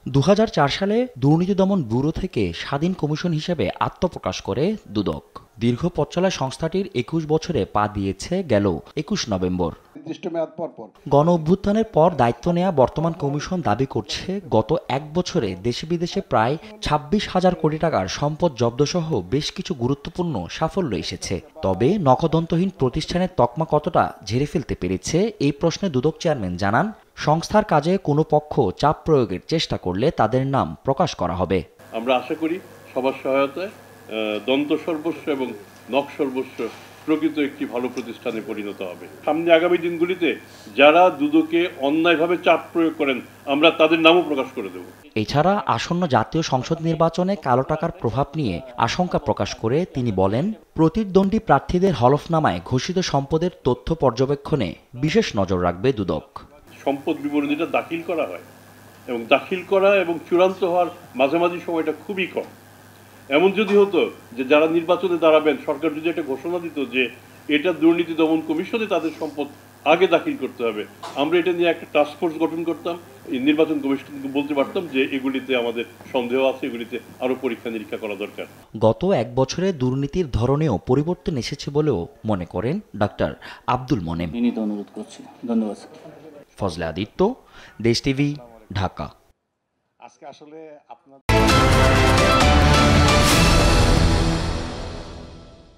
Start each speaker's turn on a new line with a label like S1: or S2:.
S1: ২০০৪ সালে দুর্নীতি দমন ব্যুরো থেকে স্বাধীন কমিশন হিসেবে আত্মপ্রকাশ করে দুদক। দীর্ঘ পথ চলা সংস্থাটির ২১ বছরে পা দিয়েছে গেল ২১ নভেম্বর।
S2: নির্দিষ্ট মেয়াদ পর
S1: গণ অভ্যুত্থানের পর দায়িত্ব নেয়া বর্তমান কমিশন দাবি করছে গত এক বছরে দেশে বিদেশে প্রায় ২৬,০০০ কোটি টাকার সম্পদ জব্দসহ বেশ কিছু গুরুত্বপূর্ণ সাফল্য এসেছে। তবে নখদন্তহীন প্রতিষ্ঠানের তকমা কতটা ঝেড়ে ফেলতে পেরেছে এই প্রশ্নে দুদক চেয়ারম্যান জানান, সংস্থার কাজে কোনো পক্ষ চাপ প্রয়োগের চেষ্টা করলে তাদের নাম প্রকাশ করা হবে।
S3: আমরা আশা করি সবার সহায়তায় দন্ত সর্বস্ব এবং নখ সর্বস্ব প্রকৃত একটি ভালো প্রতিষ্ঠানে পরিণত হবে। সামনে আগামী দিনগুলিতে যারা দুদকে অন্যায়ভাবে চাপ প্রয়োগ করেন আমরা তাদের নামও প্রকাশ করে দেব।
S1: এছাড়া আসন্ন জাতীয় সংসদ নির্বাচনে কালো টাকার প্রভাব নিয়ে আশঙ্কা প্রকাশ করে তিনি বলেন, প্রতিদ্বন্দ্বী প্রার্থীদের হলফনামায় ঘোষিত সম্পদের তথ্য পর্যবেক্ষণে বিশেষ নজর রাখবে দুদক।
S3: সম্পদ বিবরণীটা দাখিল করা হয় এবং দাখিল করা এবং চূড়ান্ত হওয়ার মাঝামাঝি সময়টা খুবই কম। এমন যদি হতো যে যারা নির্বাচনে দাঁড়াবেন সরকার যদি একটা ঘোষণা দিত যে এটা দুর্নীতি দমন কমিশনে তাদের সম্পদ আগে দাখিল করতে হবে, আমরা এটা নিয়ে একটা টাস্কফোর্স গঠন করতাম, নির্বাচন কমিশনকে বলতে পারতাম যে এগুলিতে আমাদের সন্দেহ আছে, এগুলিতে আরো পরীক্ষা নিরীক্ষা করা দরকার।
S1: গত এক বছরে দুর্নীতির ধরনেও পরিবর্তন এসেছে বলেও মনে করেন ডাক্তার আব্দুল মোনেম।
S4: অনুরোধ করছি। ধন্যবাদ।
S1: ফজলে আদিত্য, দেশ টিভি, ঢাকা।
S2: আজকে আসলে আপনাদের